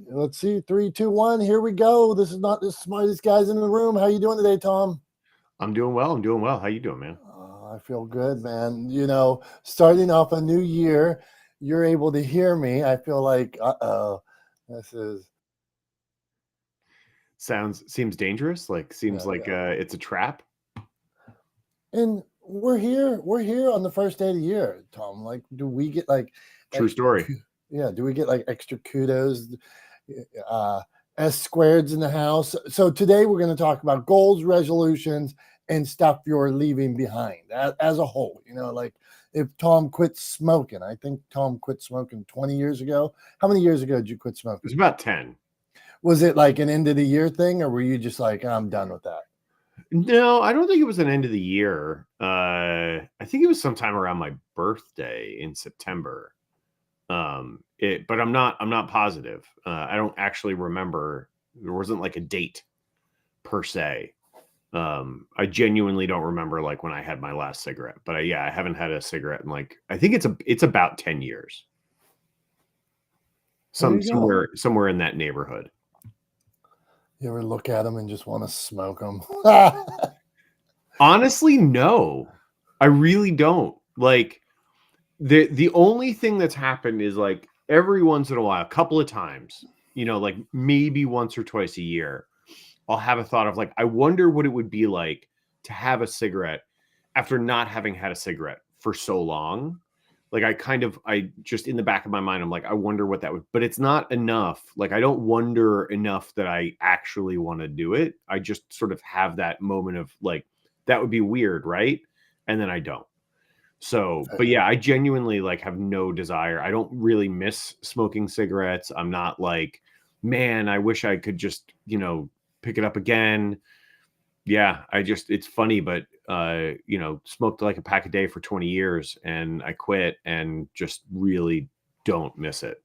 Let's see. 3, 2, 1. Here we go. This is not the smartest guys in the room. How you doing today, Tom? I'm doing well. I'm doing well. How you doing, man? I feel good, man. Starting off a new year, you're able to hear me. I feel like, this is Seems dangerous. Seems yeah, like yeah. it's a trap. And we're here. We're here on the first day of the year, Tom. Like, do we get like True extra? story. Yeah, do we get like extra kudos? Uh, S squareds in the house. So today we're going to talk about goals, resolutions, and stuff you're leaving behind as a whole. Like if Tom quit smoking, I think Tom quit smoking 20 years ago. How many years ago did you quit smoking? It's about 10. Was it like an end of the year thing, or were you just like, I'm done with that? No, I don't think it was an end of the year. I think it was sometime around my birthday in September. But I'm not positive. I don't actually remember. There wasn't like a date per se. I genuinely don't remember like when I had my last cigarette. But I haven't had a cigarette in I think it's about 10 years. There you go. Somewhere in that neighborhood. You ever look at them and just want to smoke them? Honestly, no. I really don't. Like the only thing that's happened is like every once in a while, a couple of times, like maybe once or twice a year, I'll have a thought of like, I wonder what it would be like to have a cigarette after not having had a cigarette for so long. Like I just in the back of my mind, I'm like, I wonder what that would, but it's not enough. Like, I don't wonder enough that I actually want to do it. I just sort of have that moment of like, that would be weird, right? And then I don't. So, but yeah, I genuinely like have no desire. I don't really miss smoking cigarettes. I'm not like, man, I wish I could just, pick it up again. Yeah, it's funny, but smoked like a pack a day for 20 years and I quit and just really don't miss it.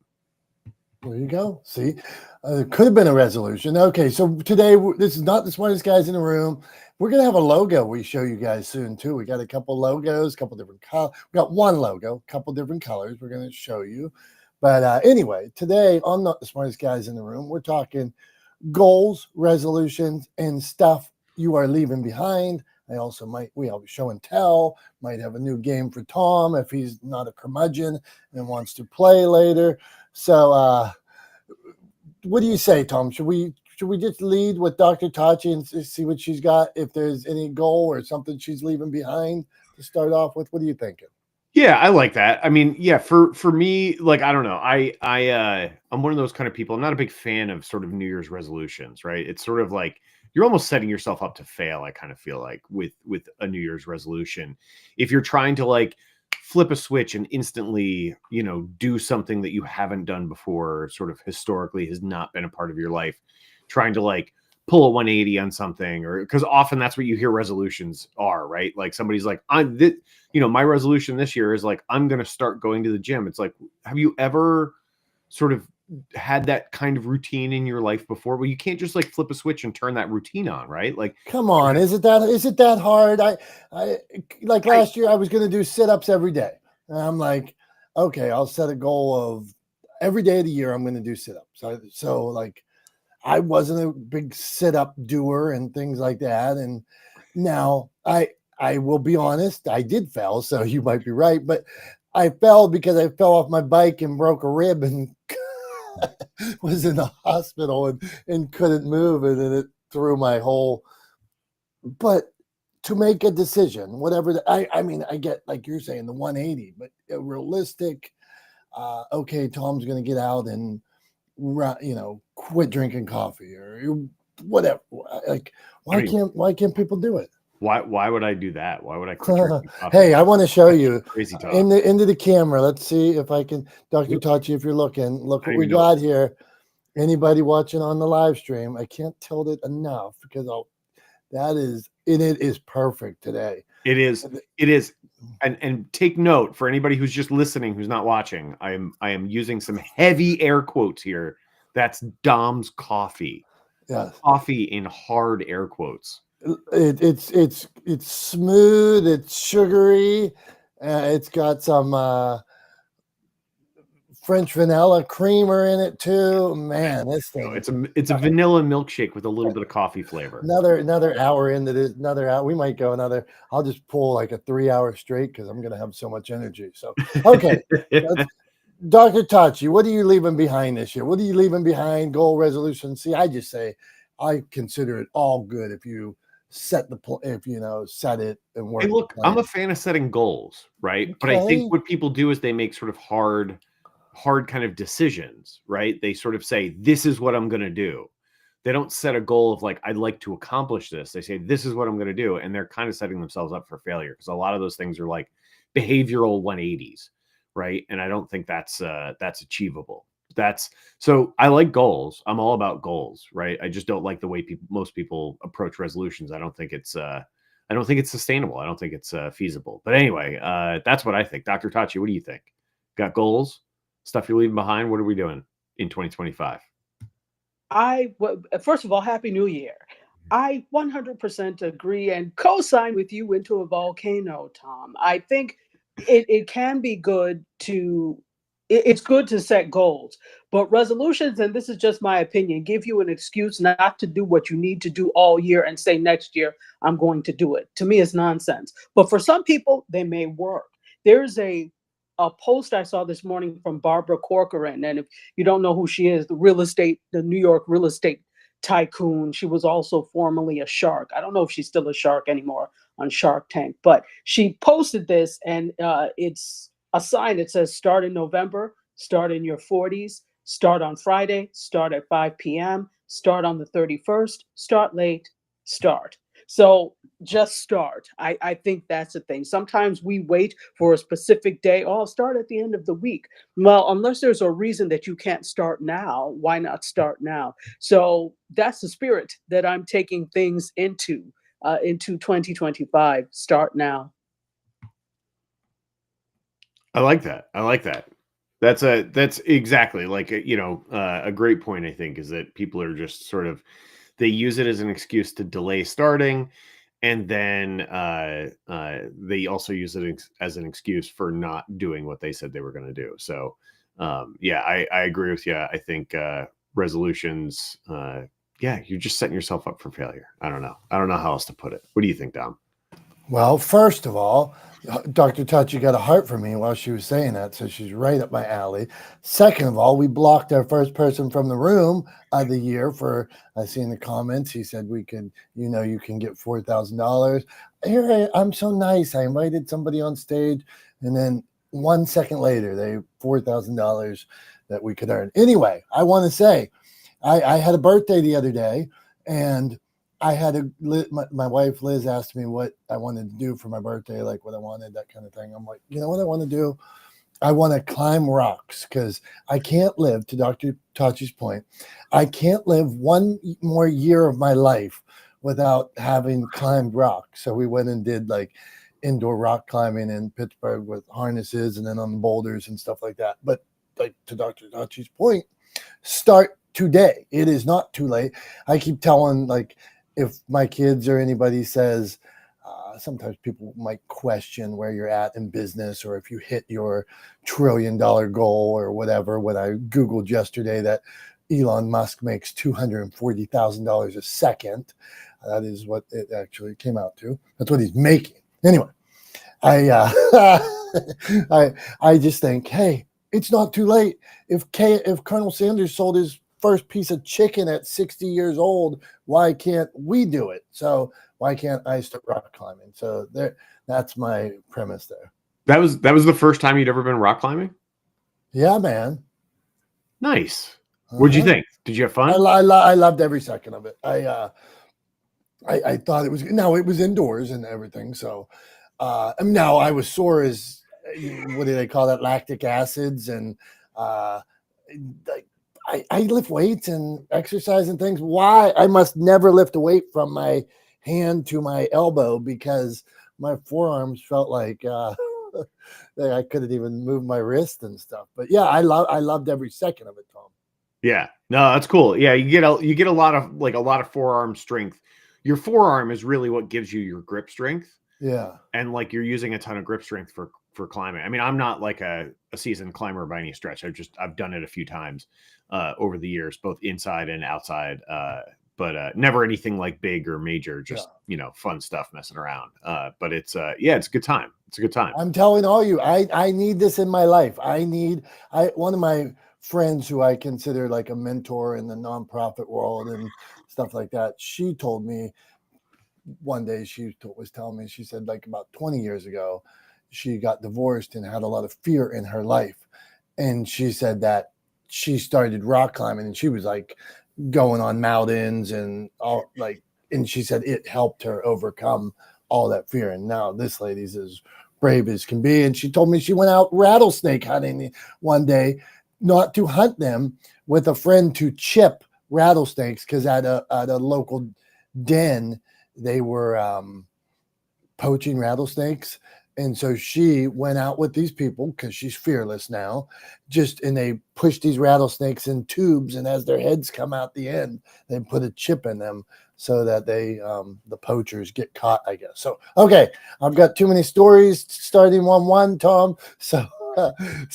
There you go. See, it could have been a resolution. Okay, so today this is not the smartest guys in the room. We're gonna have a logo we show you guys soon too. We got a couple logos, a couple different colors. We got one logo, a couple different colors. We're gonna show you. But anyway, today on Not the Smartest Guys in the Room, we're talking goals, resolutions, and stuff you are leaving behind. We have show and tell, might have a new game for Tom if he's not a curmudgeon and wants to play later. So, what do you say, Tom? Should we just lead with Dr. Tachi and see what she's got? If there's any goal or something she's leaving behind to start off with, what are you thinking? Yeah, I like that. I mean, yeah, for me, like I don't know. I'm one of those kind of people. I'm not a big fan of sort of New Year's resolutions, right? It's sort of like you're almost setting yourself up to fail, I kind of feel like with a New Year's resolution. If you're trying to like flip a switch and instantly, do something that you haven't done before, sort of historically has not been a part of your life, trying to like pull a 180 on something, or because often that's what you hear resolutions are, right? Like somebody's like, my resolution this year is like, I'm going to start going to the gym. It's like, have you ever sort of had that kind of routine in your life before? Well, you can't just like flip a switch and turn that routine on, right? Like, Come on, is it that hard? I like last year I was going to do sit-ups every day. And I'm like, okay, I'll set a goal of every day of the year I'm going to do sit-ups. So like I wasn't a big sit-up doer and things like that. And now I will be honest, I did fail, so you might be right, but I fell because I fell off my bike and broke a rib and was in the hospital and couldn't move, and then it threw my whole. But to make a decision, whatever I mean, I get like you're saying the 180, but a realistic. Okay, Tom's going to get out and quit drinking coffee or whatever. Like, why can't people do it? Why would I do that? Why would I quit drinking coffee? Hey, I want to show you crazy talk. into the camera. Let's see if I can, Dr. Tachi, if you're looking, look what we got here. Anybody watching on the live stream, I can't tilt it enough because it is perfect today. It is. And take note for anybody who's just listening, who's not watching. I am using some heavy air quotes here. That's Dom's coffee. Yes. Coffee in hard air quotes. It's smooth. It's sugary. It's got some French vanilla creamer in it too. Man, this thing. It's a vanilla milkshake with a little bit of coffee flavor. Another hour into this, another hour. We might go another. I'll just pull like a 3 hour straight because I'm gonna have so much energy. So okay. Dr. Tachi, what are you leaving behind this year? What are you leaving behind? Goal resolution. See, I just say I consider it all good if you set set it and work. And look, I'm a fan of setting goals, right? But I think what people do is they make sort of hard kind of decisions, right? They sort of say, this is what I'm going to do. They don't set a goal of like, I'd like to accomplish this. They say, this is what I'm going to do. And they're kind of setting themselves up for failure because a lot of those things are like behavioral 180s, right? And I don't think that's achievable. So I like goals. I'm all about goals, right? I just don't like the way most people approach resolutions. I don't think it's sustainable. I don't think it's feasible. But anyway, that's what I think. Dr. Tachi, what do you think? Got goals? Stuff you're leaving behind? What are we doing in 2025? First of all, Happy New Year. I 100% agree and co-sign with you into a volcano, Tom. I think it can be good it's good to set goals, but resolutions, and this is just my opinion, give you an excuse not to do what you need to do all year and say next year, I'm going to do it. To me, it's nonsense. But for some people, they may work. There's a post I saw this morning from Barbara Corcoran, and if you don't know who she is, the New York real estate tycoon. She was also formerly a shark. I don't know if she's still a shark anymore on Shark Tank, but she posted this, and it's a sign that says start in November, start in your 40s, start on Friday, start at 5 p.m., start on the 31st, start late, start. So just start. I think that's the thing. Sometimes we wait for a specific day. Oh, I'll start at the end of the week. Well, unless there's a reason that you can't start now, why not start now? So that's the spirit that I'm taking things into 2025. Start now. I like that. That's exactly like a great point. I think is that people are just sort of they use it as an excuse to delay starting, and then they also use it as an excuse for not doing what they said they were going to do. So yeah, I agree with you. I think resolutions, you're just setting yourself up for failure. I don't know how else to put it. What do you think, Dom? Well, first of all, Dr. Tachi got a heart for me while she was saying that, so she's right up my alley. Second of all, we blocked our first person from the room of the year for, I see in the comments, he said we can, you can get $4,000. Here, I'm so nice. I invited somebody on stage, and then 1 second later, they $4,000 that we could earn. Anyway, I want to say, I had a birthday the other day, and I had my wife Liz asked me what I wanted to do for my birthday, like what I wanted, that kind of thing. I'm like, you know what I want to do? I want to climb rocks because I can't live, to Dr. Tachi's point, I can't live one more year of my life without having climbed rocks. So we went and did like indoor rock climbing in Pittsburgh with harnesses and then on boulders and stuff like that. But like to Dr. Tachi's point, start today. It is not too late. I keep telling, like, if my kids or anybody says, sometimes people might question where you're at in business or if you hit your $1 trillion goal or whatever. When I Googled yesterday that Elon Musk makes $240,000 a second, that is what it actually came out to. That's what he's making. Anyway, I just think, hey, it's not too late. If Colonel Sanders sold his first piece of chicken at 60 years old, why can't we do it? So why can't I start rock climbing? So that's my premise there. That was the first time you'd ever been rock climbing? Yeah, man. Nice. What'd you think? Did you have fun? I loved every second of it. I thought it was indoors and everything. So now I was sore as, what do they call that? Lactic acids. And I lift weights and exercise and things. Why? I must never lift a weight from my hand to my elbow because my forearms felt like I couldn't even move my wrist and stuff. But yeah, I loved every second of it, Tom. Yeah, no, that's cool. Yeah, you get a lot of forearm strength. Your forearm is really what gives you your grip strength. Yeah, and like you're using a ton of grip strength for climbing. I mean, I'm not like a seasoned climber by any stretch. I've done it a few times over the years, both inside and outside. But never anything like big or major, just, fun stuff messing around. But it's it's a good time. It's a good time. I'm telling all you, I need this in my life. One of my friends who I consider like a mentor in the nonprofit world and stuff like that, she told me one day, she was telling me, she said like about 20 years ago, she got divorced and had a lot of fear in her life. And she said that she started rock climbing and she was like going on mountains and all like, and she said it helped her overcome all that fear. And now this lady's as brave as can be. And she told me she went out rattlesnake hunting one day, not to hunt them, with a friend to chip rattlesnakes, because at a local den they were poaching rattlesnakes. And so she went out with these people, because she's fearless now, and they push these rattlesnakes in tubes, and as their heads come out the end, they put a chip in them so that the poachers get caught, I guess. So, okay, I've got too many stories starting 1-1, Tom. So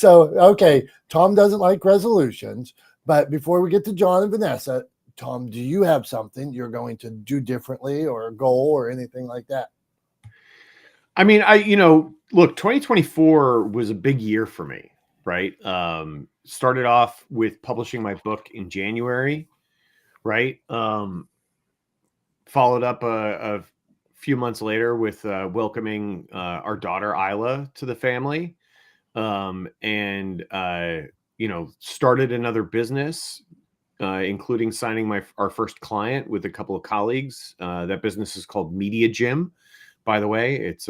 okay, Tom doesn't like resolutions, but before we get to John and Vanessa, Tom, do you have something you're going to do differently, or a goal or anything like that? I mean, look, 2024 was a big year for me, right? Started off with publishing my book in January, right? Followed up a few months later with welcoming our daughter Isla to the family, and started another business, including signing our first client with a couple of colleagues. That business is called Media Gym. By the way, it's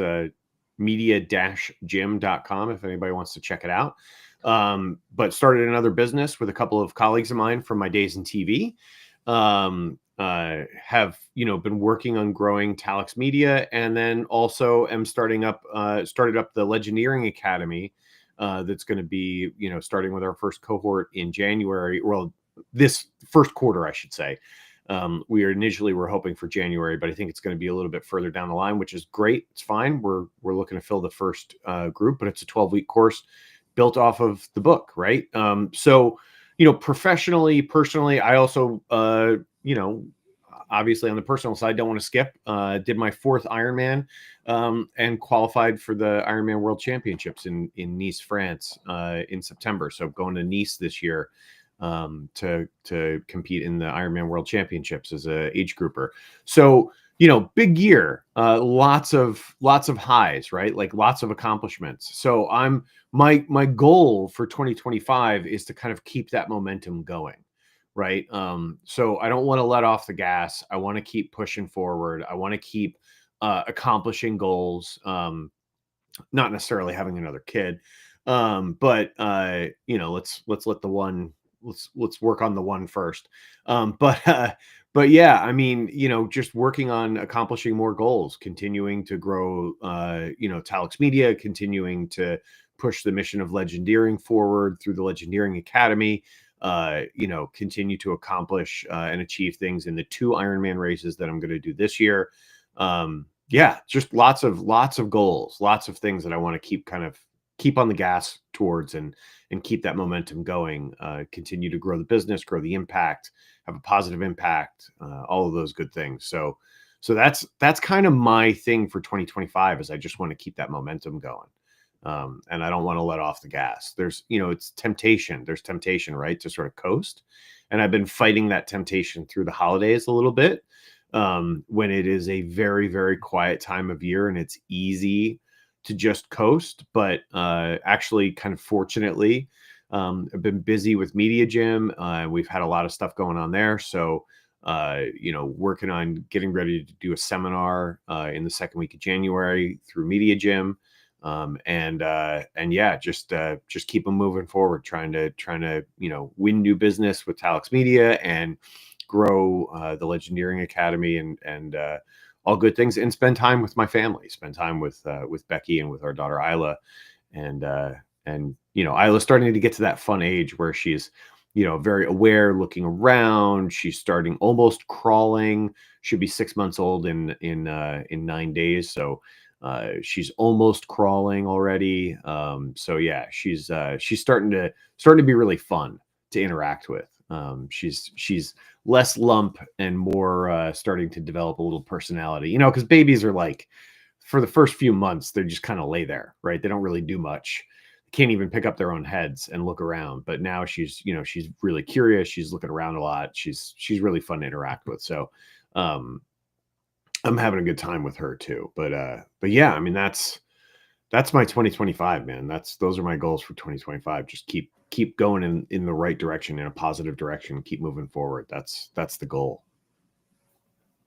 media-gym.com if anybody wants to check it out. But started another business with a couple of colleagues of mine from my days in TV. Have been working on growing Talex Media, and then also am started up the Legendeering Academy. That's going to be starting with our first cohort in January. Well, this first quarter, I should say. We were hoping for January, but I think it's going to be a little bit further down the line, which is great. It's fine. We're looking to fill the first group, but it's a 12-week course built off of the book, right? So, professionally, personally, I also, obviously on the personal side, don't want to skip. Did my 4th Ironman and qualified for the Ironman World Championships in Nice, France in September. So going to Nice this year to compete in the Ironman World Championships as a age grouper. So, big year, lots of highs, right? Like lots of accomplishments. So my goal for 2025 is to kind of keep that momentum going. Right. So I don't want to let off the gas. I want to keep pushing forward. I want to keep accomplishing goals. Not necessarily having another kid. But let's let the one, let's work on the one first. But yeah, I mean, just working on accomplishing more goals, continuing to grow, Talex Media, continuing to push the mission of Legendeering forward through the Legendeering Academy, continue to accomplish and achieve things in the 2 Ironman races that I'm going to do this year. Just lots of goals, lots of things that I want to keep on the gas towards and keep that momentum going, continue to grow the business, grow the impact, have a positive impact, all of those good things. So that's kind of my thing for 2025, is I just want to keep that momentum going. And I don't want to let off the gas. There's temptation, right, to sort of coast. And I've been fighting that temptation through the holidays a little bit, when it is a very, very quiet time of year and it's easy to just coast. But actually, kind of fortunately, I've been busy with Media Gym. We've had a lot of stuff going on there. So, working on getting ready to do a seminar in the second week of January through Media Gym. And yeah, just keep them moving forward, trying to, win new business with Talex Media and grow the Legendeering Academy and all good things, and spend time with my family, spend time with Becky and with our daughter Isla. And Isla's starting to get to that fun age where she's, very aware, looking around. She's starting almost crawling. She'll be 6 months old in 9 days. So, She's almost crawling already. So yeah, she's starting to be really fun to interact with. She's less lump and more starting to develop a little personality, you know, because babies are like, for the first few months, they just kind of lay there, right? They don't really do much. Can't even pick up their own heads and look around. But now she's really curious. She's looking around a lot. She's really fun to interact with. So I'm having a good time with her too. But yeah, I mean, that's my 2025, man. Those are my goals for 2025. Just keep going in the right direction, in a positive direction, keep moving forward. That's the goal.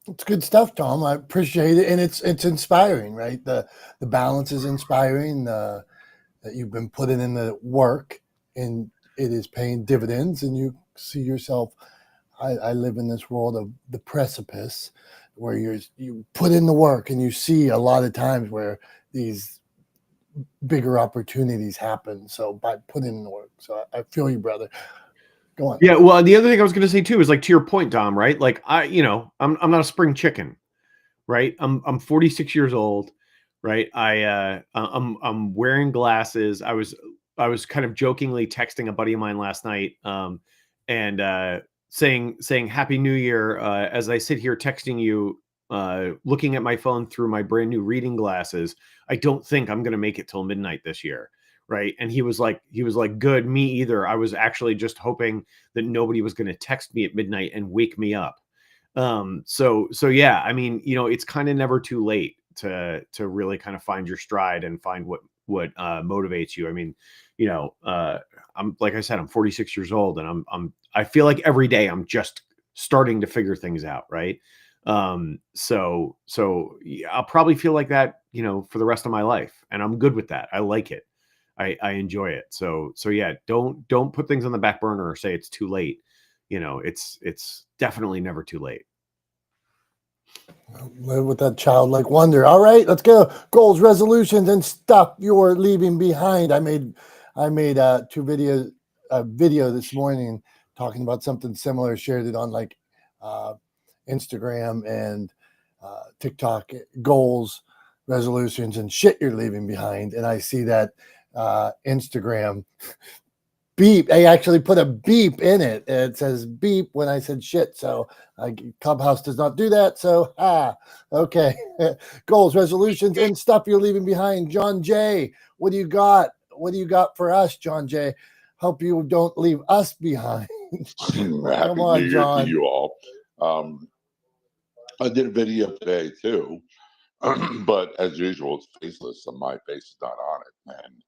It's good stuff, Tom. I appreciate it. And it's inspiring, right? The balance is inspiring, that you've been putting in the work and it is paying dividends, and you see yourself. I live in this world of the precipice where you put in the work, and you see a lot of times where these bigger opportunities happen. So by putting in the work. So I feel you, brother. Go on. Yeah. Well, the other thing I was going to say too is, like, to your point, Dom, right? Like, I'm not a spring chicken, right? I'm 46 years old, right? I'm wearing glasses. I was kind of jokingly texting a buddy of mine last night, and saying Happy New Year, as I sit here texting you, looking at my phone through my brand new reading glasses. I don't think I'm going to make it till midnight this year. Right. And he was like, good, me either. I was actually just hoping that nobody was going to text me at midnight and wake me up. So yeah, I mean, it's kind of never too late to really kind of find your stride and find what motivates you. I mean, I'm, like I said, I'm 46 years old, and I feel like every day I'm just starting to figure things out. Right. So yeah, I'll probably feel like that, for the rest of my life, and I'm good with that. I like it. I enjoy it. So yeah, don't put things on the back burner or say it's too late. It's definitely never too late. Live with that childlike wonder. All right, let's go. Goals, resolutions, and stuff you're leaving behind. I made a video this morning talking about something similar. Shared it on Instagram and TikTok. Goals, resolutions, and shit you're leaving behind. And I see that Instagram beep. I actually put a beep in it. It says beep when I said shit. So Clubhouse does not do that. So okay. Goals, resolutions, and stuff you're leaving behind. John Jay, what do you got? What do you got for us, John Jay? Hope you don't leave us behind. Come on, New John. Year to you all. I did a video today too, but as usual, it's faceless, so my face is not on it. And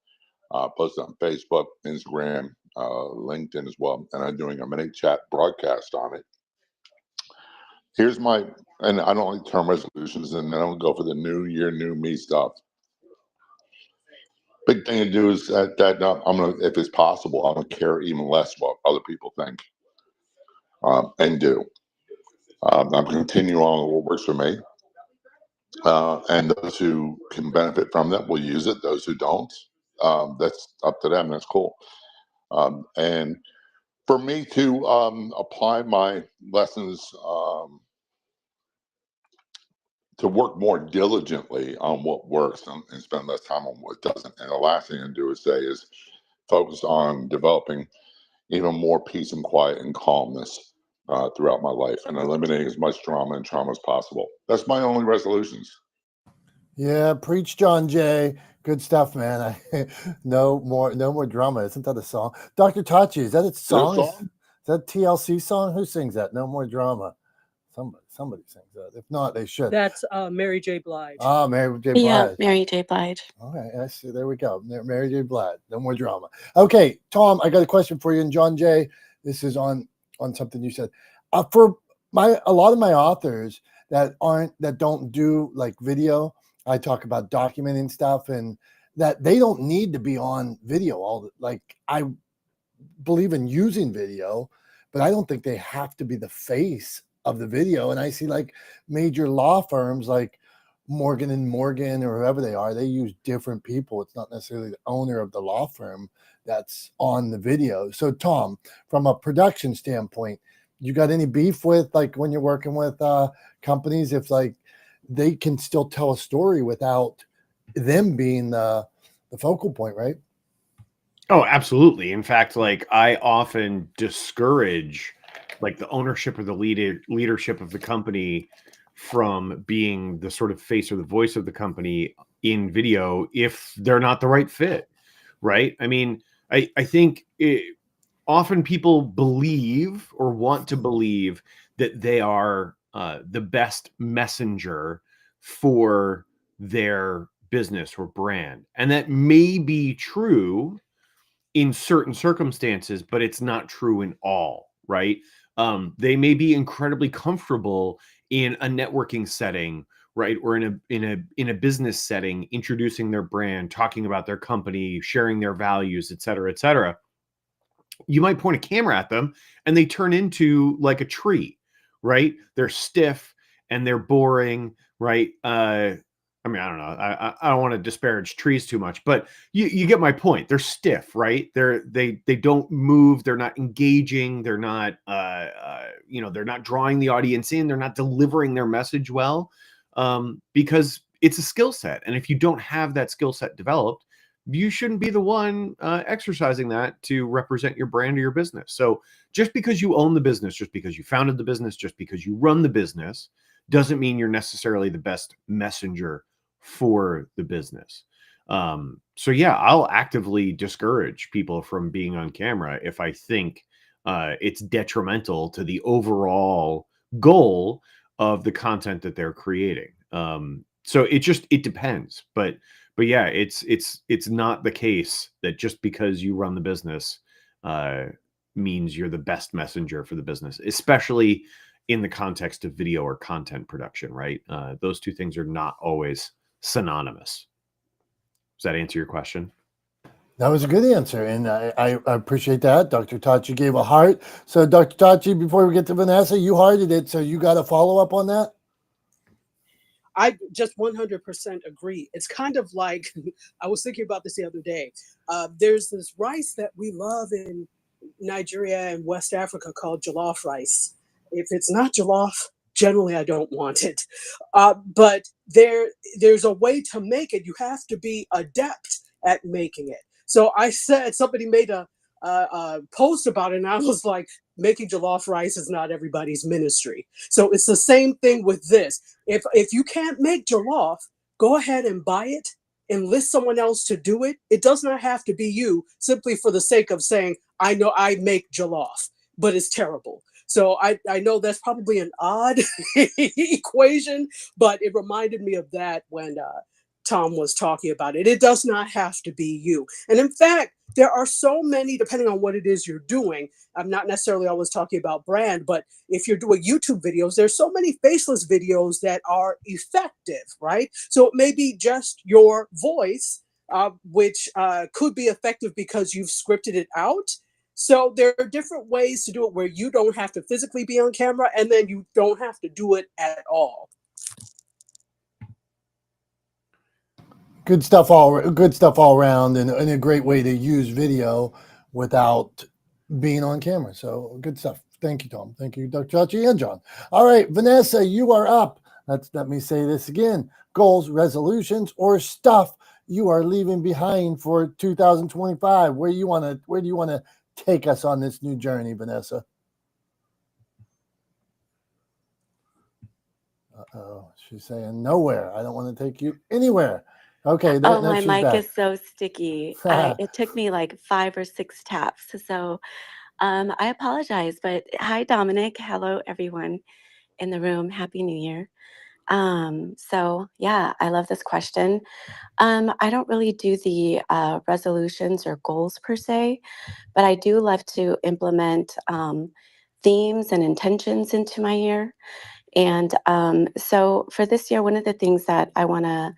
posted on Facebook, Instagram, LinkedIn as well, and I'm doing a mini chat broadcast on it. Here's and I don't like term resolutions, and then I'll go for the new year, new me stuff. Big thing to do is that I'm gonna, if it's possible, I'm gonna care even less what other people think and do. I'm gonna continue on what works for me, and those who can benefit from that will use it. Those who don't, that's up to them. That's cool. And for me to apply my lessons, to work more diligently on what works and spend less time on what doesn't. And the last thing I do is focus on developing even more peace and quiet and calmness throughout my life, and eliminating as much drama and trauma as possible. That's my only resolutions. Yeah, preach, John Jay. Good stuff, man. No more drama. Isn't that a song? Dr. Tachi, is that its song? Is that TLC song? Who sings that? No more drama. Somebody sings that. If not, they should. That's Mary J. Blige. Mary J. Blige. Yeah, Mary J. Blige. Okay, I see. There we go. Mary J. Blige. No more drama. Okay, Tom, I got a question for you. And John Jay, this is on something you said. For a lot of my authors that don't do like video, I talk about documenting stuff, and that they don't need to be on video. I believe in using video, but I don't think they have to be the face of the video. And I see like major law firms like Morgan and Morgan or whoever they are, they use different people. It's not necessarily the owner of the law firm that's on the video. So Tom, from a production standpoint, you got any beef with like when you're working with companies, if like they can still tell a story without them being the focal point, right? Oh, absolutely. In fact, like I often discourage like the ownership or the leadership of the company from being the sort of face or the voice of the company in video if they're not the right fit, right? I mean, I think often people believe or want to believe that they are the best messenger for their business or brand. And that may be true in certain circumstances, but it's not true in all, right? They may be incredibly comfortable in a networking setting, right, or in a business setting, introducing their brand, talking about their company, sharing their values, et cetera, et cetera. You might point a camera at them and they turn into like a tree, right? They're stiff and they're boring, right? I mean, I don't know. I don't want to disparage trees too much, but you get my point. They're stiff, right? They don't move. They're not engaging. They're not they're not drawing the audience in. They're not delivering their message well, because it's a skill set. And if you don't have that skill set developed, you shouldn't be the one exercising that to represent your brand or your business. So just because you own the business, just because you founded the business, just because you run the business, doesn't mean you're necessarily the best messenger for the business. So yeah, I'll actively discourage people from being on camera if I think it's detrimental to the overall goal of the content that they're creating. So it depends, but yeah, it's not the case that just because you run the business means you're the best messenger for the business, especially in the context of video or content production, right? Those two things are not always synonymous. Does that answer your question? That was a good answer, and I appreciate that. Dr. Tachi gave a heart. So, Dr. Tachi, before we get to Vanessa, you hearted it, so you got a follow up on that? I just 100% agree. It's kind of like, I was thinking about this the other day. There's this rice that we love in Nigeria and West Africa called jollof rice. If it's not jollof, generally I don't want it. But there's a way to make it. You have to be adept at making it. So I said, somebody made a post about it, and I was like, making jollof rice is not everybody's ministry. So it's the same thing with this. If you can't make jollof, go ahead and buy it, enlist someone else to do it. It does not have to be you, simply for the sake of saying, I know I make jollof, but it's terrible. So I know that's probably an odd equation, but it reminded me of that when Tom was talking about it. It does not have to be you. And in fact, there are so many, depending on what it is you're doing. I'm not necessarily always talking about brand, but if you're doing YouTube videos, there's so many faceless videos that are effective, right? So it may be just your voice, which could be effective because you've scripted it out. So there are different ways to do it where you don't have to physically be on camera, and then you don't have to do it at all. Good stuff all around, and a great way to use video without being on camera. So good stuff. Thank you, Tom. Thank you, Dr. Chachi and John. All right, Vanessa, you are up. Let me say this again. Goals, resolutions, or stuff you are leaving behind for 2025. Where do you want to take us on this new journey, Vanessa? Uh-oh, she's saying nowhere. I don't want to take you anywhere. Okay. My mic is so sticky. It took me like 5 or 6 taps. So I apologize. But hi, Dominic. Hello, everyone in the room. Happy New Year. So yeah, I love this question. I don't really do the resolutions or goals per se, but I do love to implement themes and intentions into my year. And so for this year, one of the things that I want to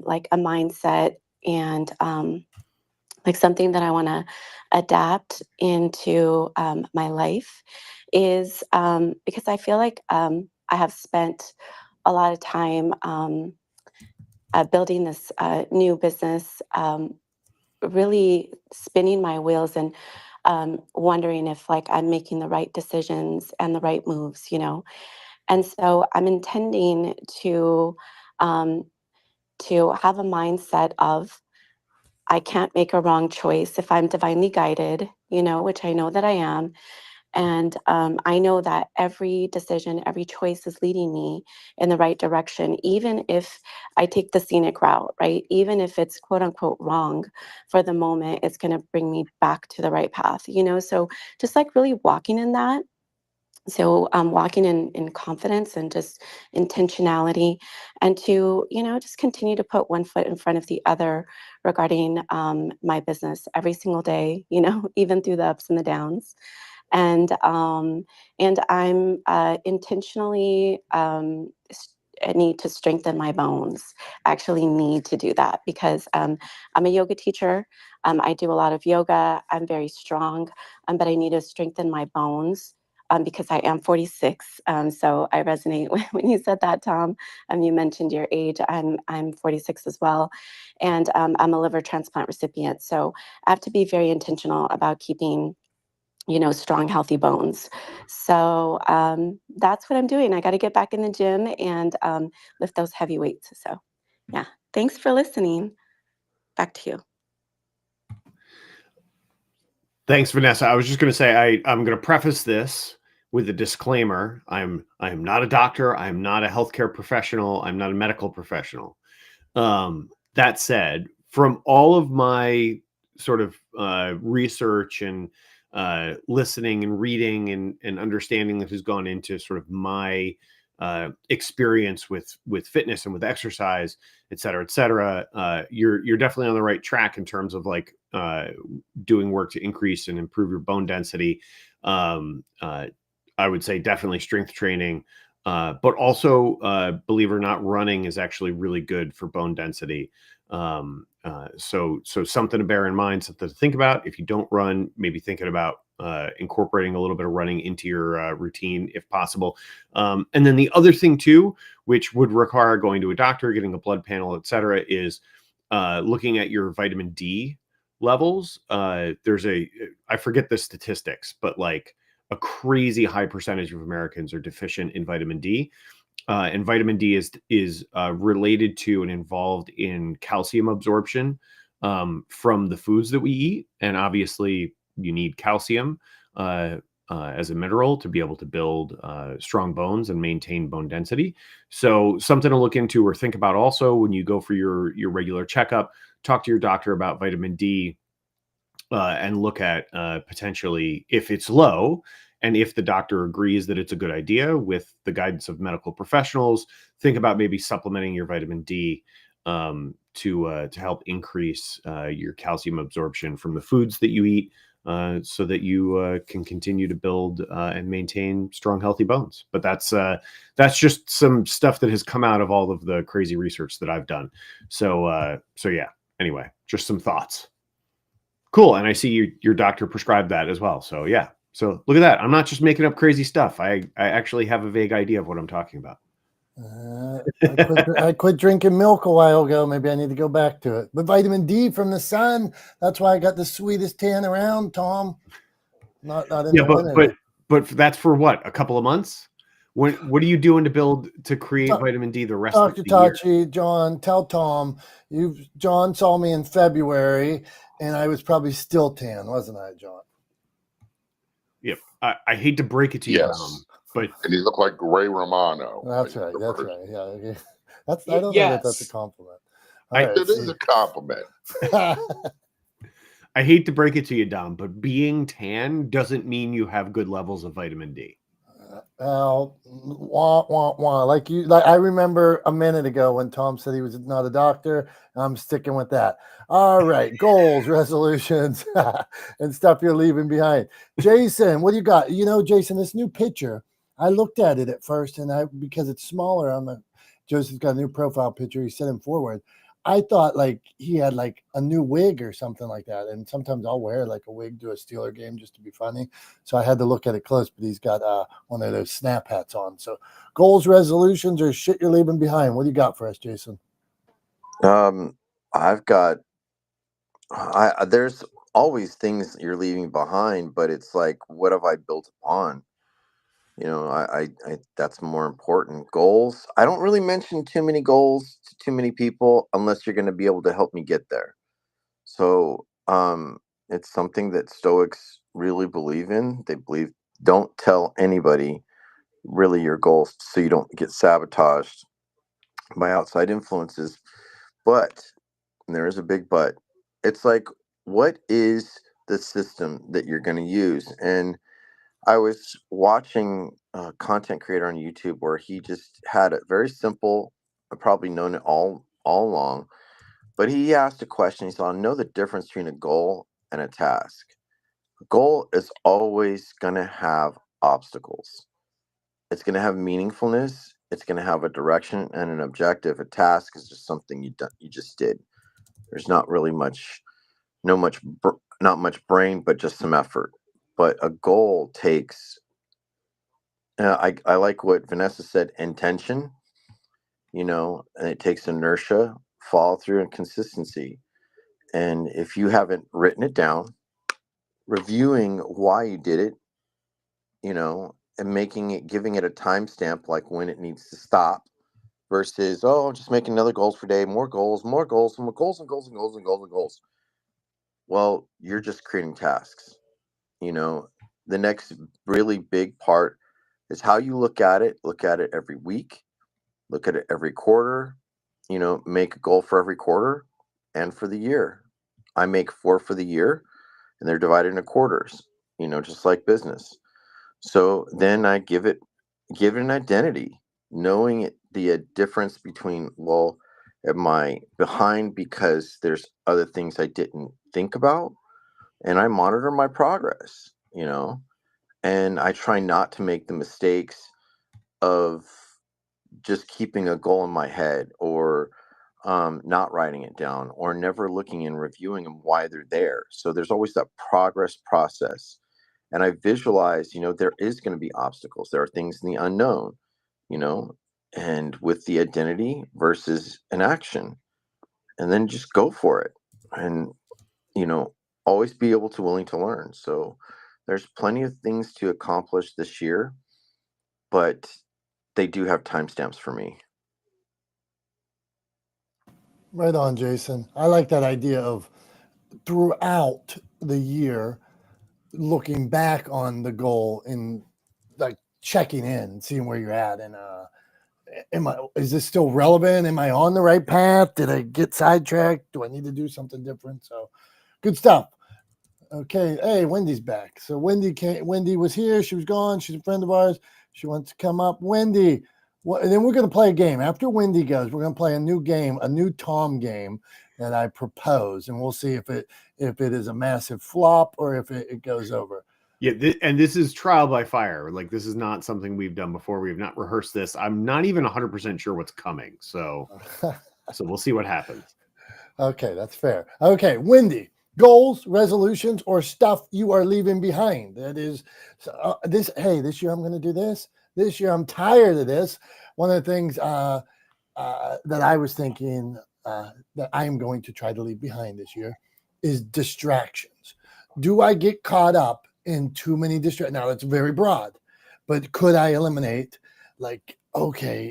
like a mindset and like something that I want to adapt into my life is because I feel like I have spent a lot of time building this new business, really spinning my wheels and wondering if like I'm making the right decisions and the right moves, you know. And so I'm intending to um, to have a mindset of, I can't make a wrong choice if I'm divinely guided, which I know that I am. And I know that every decision, every choice is leading me in the right direction, even if I take the scenic route, right? Even if it's quote unquote wrong for the moment, it's going to bring me back to the right path, So just like really walking in that. So walking in confidence and just intentionality, and to, just continue to put one foot in front of the other regarding my business every single day, even through the ups and the downs. And I'm intentionally I need to strengthen my bones. I actually need to do that because I'm a yoga teacher. I do a lot of yoga. I'm very strong, but I need to strengthen my bones. Because I am 46, so I resonate when you said that, Tom. You mentioned your age. I'm 46 as well, and I'm a liver transplant recipient. So I have to be very intentional about keeping strong, healthy bones. So that's what I'm doing. I got to get back in the gym and lift those heavy weights. So, yeah, thanks for listening. Back to you. Thanks, Vanessa. I was just going to say I'm going to preface this with a disclaimer. I'm not a doctor. I'm not a healthcare professional. I'm not a medical professional. That said, from all of my sort of research and listening and reading and understanding that has gone into sort of my experience with fitness and with exercise, et cetera, you're definitely on the right track in terms of like doing work to increase and improve your bone density. I would say definitely strength training, but also believe it or not, running is actually really good for bone density. So something to bear in mind, something to think about. If you don't run, maybe thinking about incorporating a little bit of running into your routine if possible. And then the other thing too, which would require going to a doctor, getting a blood panel, et cetera, is looking at your vitamin D levels. I forget the statistics, but like a crazy high percentage of Americans are deficient in vitamin D. And vitamin D is related to and involved in calcium absorption from the foods that we eat. And obviously, you need calcium as a mineral to be able to build strong bones and maintain bone density. So something to look into or think about also when you go for your regular checkup. Talk to your doctor about vitamin D and look at potentially if it's low. And if the doctor agrees that it's a good idea with the guidance of medical professionals, think about maybe supplementing your vitamin D to help increase your calcium absorption from the foods that you eat, so that you can continue to build and maintain strong, healthy bones. But that's just some stuff that has come out of all of the crazy research that I've done. So yeah. Anyway, just some thoughts. Cool. And I see your doctor prescribed that as well. So yeah. So look at that. I'm not just making up crazy stuff. I actually have a vague idea of what I'm talking about. I quit drinking milk a while ago. Maybe I need to go back to it. But vitamin D from the sun, that's why I got the sweetest tan around, Tom. Not in the winter. But that's for what? A couple of months? What are you doing to create vitamin D the rest of the year? Dr. Tachi, John, tell Tom, John saw me in February and I was probably still tan, wasn't I, John? Yep. I hate to break it to you, Tom, but and you look like Ray Romano. That's right. That's right. Yeah. Okay. I don't know that that's a compliment. It is a compliment. I hate to break it to you, Dom, but being tan doesn't mean you have good levels of vitamin D. Like I remember a minute ago when Tom said he was not a doctor. I'm sticking with that. All right, goals, resolutions, and stuff you're leaving behind. Jason, what do you got? Jason, this new picture. I looked at it at first, and because it's smaller. Joseph's got a new profile picture. He's sitting forward. I thought like he had like a new wig or something like that. And sometimes I'll wear like a wig to a Steeler game just to be funny. So I had to look at it close, but he's got one of those snap hats on. So goals, resolutions, or shit you're leaving behind. What do you got for us, Jason? I've got, there's always things you're leaving behind, but it's like, what have I built upon? That's more important. Goals. I don't really mention too many goals to too many people unless you're going to be able to help me get there. So, it's something that Stoics really believe in. They believe don't tell anybody really your goals so you don't get sabotaged by outside influences. But, and there is a big but, it's like, what is the system that you're going to use? And I was watching a content creator on YouTube where he just had it very simple. I've probably known it all along, but he asked a question. He said, "I know the difference between a goal and a task. A goal is always going to have obstacles. It's going to have meaningfulness. It's going to have a direction and an objective. A task is just something you just did. There's not really much, no much, not much brain, but just some effort. But a goal takes. I like what Vanessa said. Intention. And it takes inertia, follow through, and consistency. And if you haven't written it down, reviewing why you did it, and giving it a timestamp, like when it needs to stop, versus, oh, just making another goals per day, more goals, more goals, more goals and goals and goals and goals and goals. Well, you're just creating tasks. The next really big part is how you look at it. Look at it every week, look at it every quarter, make a goal for every quarter and for the year. I make 4 for the year and they're divided into quarters, just like business. So then I give it an identity, knowing the difference between, well, am I behind because there's other things I didn't think about? And I monitor my progress, and I try not to make the mistakes of just keeping a goal in my head, or not writing it down, or never looking and reviewing them why they're there. So there's always that progress process. And I visualize, there is going to be obstacles. There are things in the unknown, you know, and with the identity versus an action, and then just go for it. And, you know, always be able to willing to learn. So there's plenty of things to accomplish this year, but they do have timestamps for me. Right on, Jason. I like that idea of throughout the year looking back on the goal and like checking in, seeing where you're at, and is this still relevant? Am I on the right path? Did I get sidetracked? Do I need to do something different? So good stuff. Okay. Hey, Wendy's back. So Wendy was here. She was gone. She's a friend of ours. She wants to come up. Wendy, and then we're going to play a game. After Wendy goes, we're going to play a new game, a new Tom game that I propose, and we'll see if it is a massive flop or if it goes over. Yeah, and this is trial by fire. Like, this is not something we've done before. We have not rehearsed this. I'm not even 100% sure what's coming. So we'll see what happens. Okay, that's fair. Okay, Wendy, goals, resolutions, or stuff you are leaving behind. That is this. Hey, this year I'm going to do this. This year I'm tired of this. One of the things that I was thinking that I am going to try to leave behind this year is distractions. Do I get caught up in too many distractions? Now that's very broad, but could I eliminate, like, okay,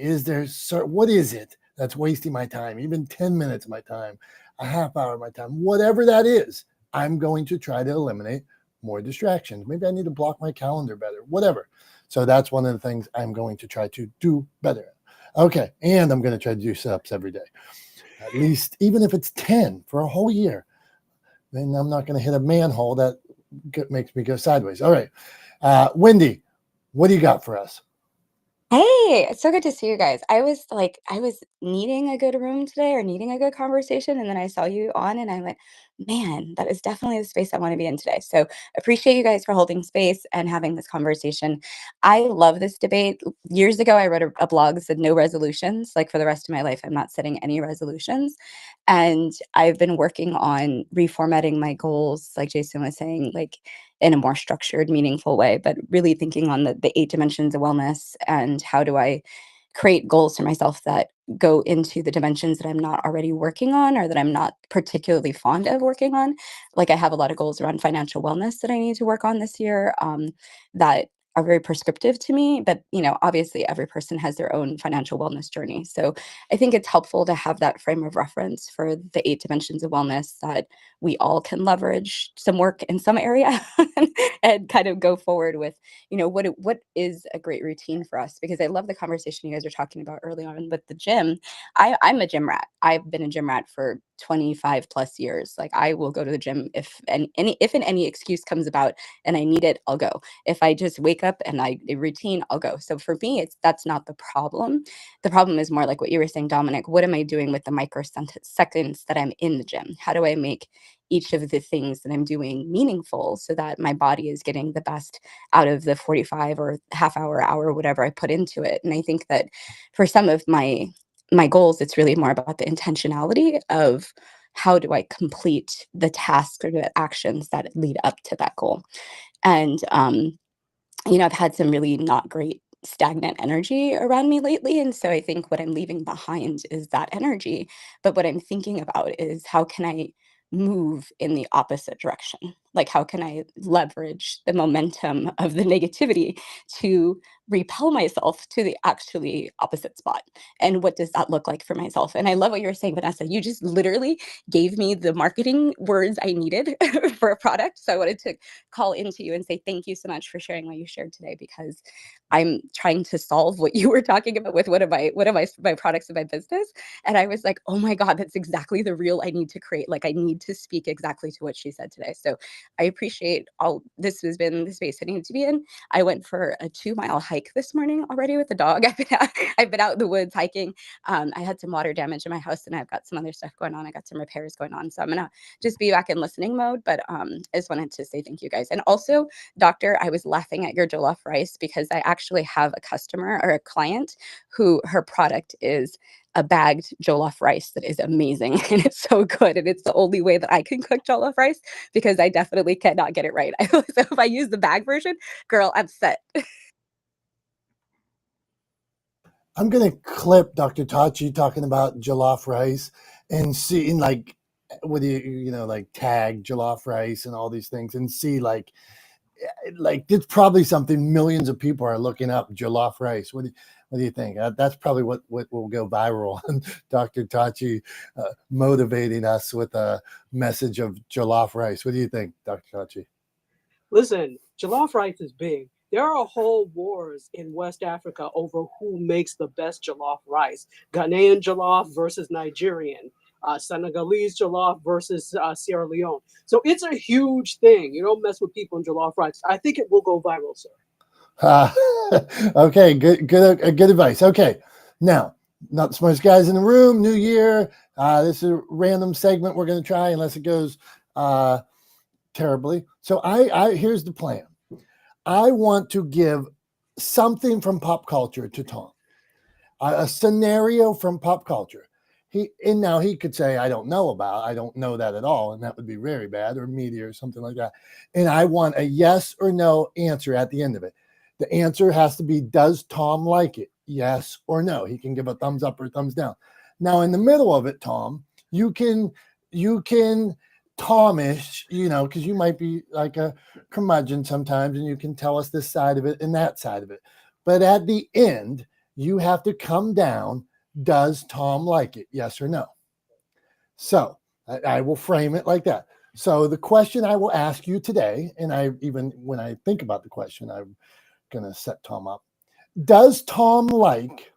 what is it that's wasting my time, even 10 minutes of my time, a half hour of my time, whatever that is? I'm going to try to eliminate more distractions. Maybe I need to block my calendar better, whatever. So that's one of the things I'm going to try to do better. Okay. And I'm going to try to do sit-ups every day, at least, even if it's 10 for a whole year. Then I'm not going to hit a manhole that makes me go sideways. All right. Wendy, what do you got for us? Hey, it's so good to see you guys. I was needing a good room today, or needing a good conversation, and then I saw you on and I went, man, that is definitely the space I want to be in today. So appreciate you guys for holding space and having this conversation. I love this debate. Years ago, I wrote a blog that said no resolutions. Like, for the rest of my life, I'm not setting any resolutions. And I've been working on reformatting my goals, like Jason was saying, like in a more structured, meaningful way, but really thinking on the 8 dimensions of wellness, and how do I create goals for myself that go into the dimensions that I'm not already working on, or that I'm not particularly fond of working on. Like, I have a lot of goals around financial wellness that I need to work on this year, that are very prescriptive to me, but obviously every person has their own financial wellness journey. So I think it's helpful to have that frame of reference for the 8 dimensions of wellness, that we all can leverage some work in some area and kind of go forward with, what is a great routine for us. Because I love the conversation you guys are talking about early on with the gym. I'm a gym rat. I've been a gym rat for 25 plus years. Like, I will go to the gym if any excuse comes about and I need it, I'll go. If I just wake up and a routine, I'll go. So for me, that's not the problem. The problem is more like what you were saying, Dominic. What am I doing with the microseconds that I'm in the gym? How do I make each of the things that I'm doing meaningful so that my body is getting the best out of the 45 or half hour, whatever I put into it? And I think that for some of my goals, it's really more about the intentionality of how do I complete the tasks or the actions that lead up to that goal. And I've had some really not great stagnant energy around me lately. And so I think what I'm leaving behind is that energy. But what I'm thinking about is, how can I move in the opposite direction? Like, how can I leverage the momentum of the negativity to repel myself to the actually opposite spot? And what does that look like for myself? And I love what you were saying, Vanessa. You just literally gave me the marketing words I needed for a product. So I wanted to call into you and say thank you so much for sharing what you shared today, because I'm trying to solve what you were talking about with one of my products in my business. And I was like, oh my God, that's exactly the reel I need to create. Like, I need to speak exactly to what she said today. So I appreciate all this has been the space I needed to be in. I went for a 2-mile hike this morning already with the dog. I've been out in the woods hiking. I had some water damage in my house, and I've got some other stuff going on. I got some repairs going on. So I'm gonna just be back in listening mode. But I just wanted to say thank you guys. And also, Doctor, I was laughing at your jollof rice because I actually have a customer or a client who her product is a bagged jollof rice that is amazing, and it's so good. And it's the only way that I can cook jollof rice, because I definitely cannot get it right. So if I use the bag version, girl, I'm set. I'm gonna clip Dr. Tachi talking about jollof rice and see, in like, with like tag jollof rice and all these things, and see like it's probably something millions of people are looking up, jollof rice. What do you think? That's probably what will go viral. Dr. Tachi motivating us with a message of jollof rice. What do you think, Dr. Tachi? Listen, jollof rice is big. There are whole wars in West Africa over who makes the best jollof rice. Ghanaian jollof versus Nigerian. Senegalese jollof versus Sierra Leone. So it's a huge thing. You don't mess with people in jollof rice. I think it will go viral, sir. Okay, good advice. Okay, now, not the smartest guys in the room. New year. This is a random segment we're going to try, unless it goes terribly. So I here's the plan. I want to give something from pop culture to Tom, a scenario from pop culture. Now he could say, I don't know that at all, and that would be very bad, or media or something like that. And I want a yes or no answer at the end of it. The answer has to be, does Tom like it? Yes or no. He can give a thumbs up or thumbs down. Now, in the middle of it, Tom, you can Tomish, because you might be like a curmudgeon sometimes, and you can tell us this side of it and that side of it. But at the end, you have to come down. Does Tom like it? Yes or no? So I will frame it like that. So the question I will ask you today, and when I think about the question, I'm going to set Tom up. Does Tom like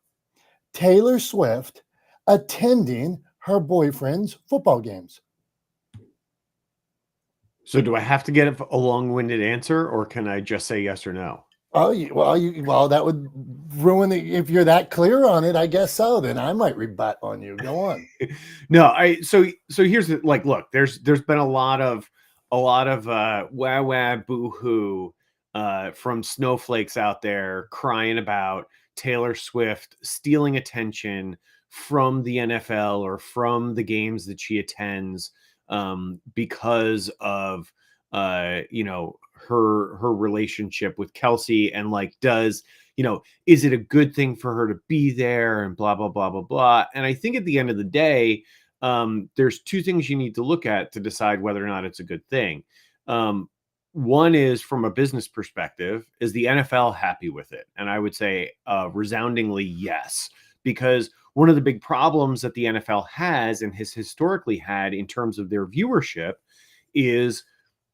Taylor Swift attending her boyfriend's football games? So do I have to get a long-winded answer, or can I just say yes or no? Oh, well, that would ruin it. If you're that clear on it, I guess so. Then I might rebut on you. Go on. No, so here's the, look, there's been a lot of wah boo-hoo from snowflakes out there crying about Taylor Swift stealing attention from the NFL or from the games that she attends, because of her relationship with Kelsey, and is it a good thing for her to be there, and blah blah blah blah blah. And I think at the end of the day, there's two things you need to look at to decide whether or not it's a good thing. one is from a business perspective, is the NFL happy with it? And I would say resoundingly yes, because one of the big problems that the NFL has and has historically had in terms of their viewership is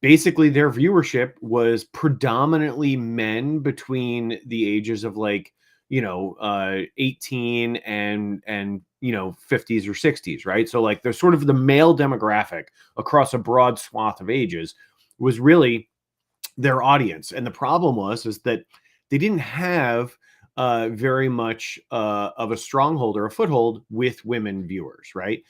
basically their viewership was predominantly men between the ages of 18 and 50s or 60s, right? So like there's sort of the male demographic across a broad swath of ages was really their audience. And the problem is that they didn't have very much of a stronghold or a foothold with women viewers, right?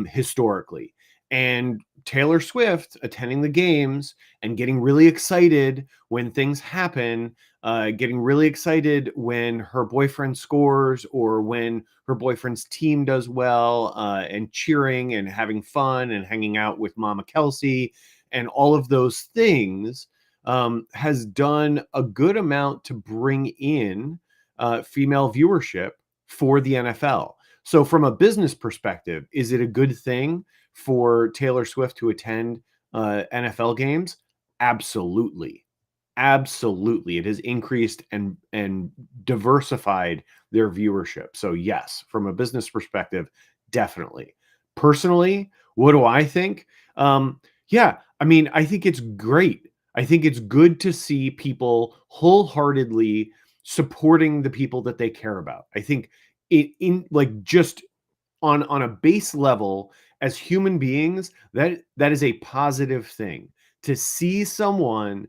Historically. And Taylor Swift attending the games and getting really excited when things happen, getting really excited when her boyfriend scores or when her boyfriend's team does well, and cheering and having fun and hanging out with Mama Kelsey and all of those things has done a good amount to bring in female viewership for the NFL. So from a business perspective, is it a good thing for Taylor Swift to attend NFL games? Absolutely. Absolutely. It has increased and diversified their viewership. So yes, from a business perspective, definitely. Personally, what do I think? Yeah, I mean, I think it's great. I think it's good to see people wholeheartedly supporting the people that they care about. I think just on a base level as human beings, that is a positive thing to see someone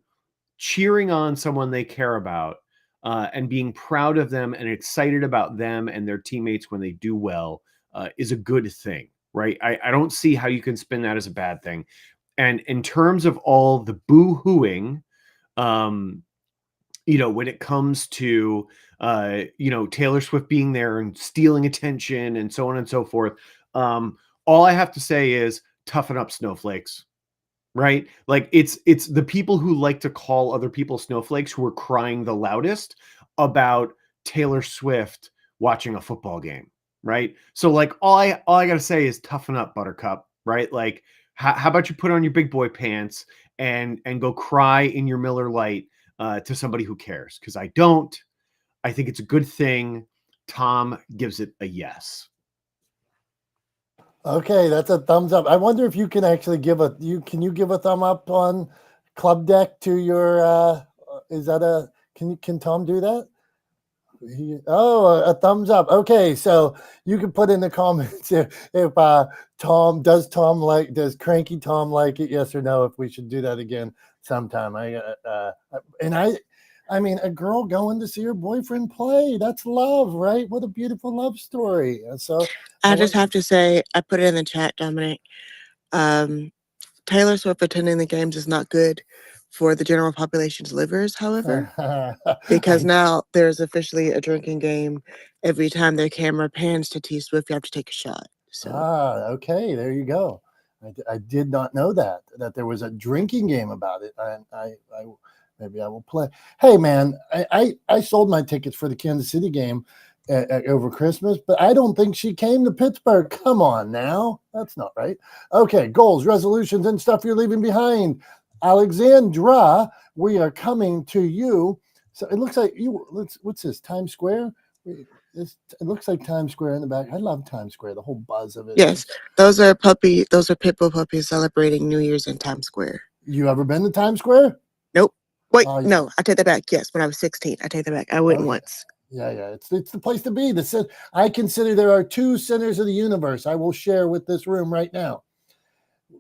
cheering on someone they care about, and being proud of them and excited about them and their teammates when they do well, is a good thing, right? I don't see how you can spin that as a bad thing. And in terms of all the boo-hooing, when it comes to, Taylor Swift being there and stealing attention and so on and so forth, all I have to say is toughen up, snowflakes, right? Like it's the people who like to call other people snowflakes who are crying the loudest about Taylor Swift watching a football game, right? So like all I got to say is toughen up, Buttercup, right? Like how about you put on your big boy pants and go cry in your Miller Lite to somebody who cares? Because I don't. I think it's a good thing. Tom gives it a yes. Okay, that's a thumbs up. I wonder if you can actually give a thumb up on Club Deck to your is that can Tom do that? A thumbs up. Okay, so you can put in the comments if does Cranky Tom like it, yes or no, if we should do that again sometime. I mean, a girl going to see her boyfriend play, that's love, right? What a beautiful love story. So I just have to say, I put it in the chat, Dominic. Taylor Swift attending the games is not good for the general population's livers, however, because now there's officially a drinking game. Every time their camera pans to T Swift, you have to take a shot. So okay, there you go. I did not know that there was a drinking game about it. I maybe I will play. Hey man, I sold my tickets for the Kansas City game over Christmas, but I don't think she came to Pittsburgh. Come on now, that's not right. Okay, goals, resolutions, and stuff you're leaving behind. Alexandra, we are coming to you. So it looks like what's this, Times Square? It looks like Times Square in the back. I love Times Square, the whole buzz of it. Yes, those are pit bull puppies celebrating New Year's in Times Square. You ever been to Times Square? Nope. Wait, no, I take that back. Yes, when I was 16, I take that back. I went once. Yeah, it's the place to be. I consider there are two centers of the universe I will share with this room right now.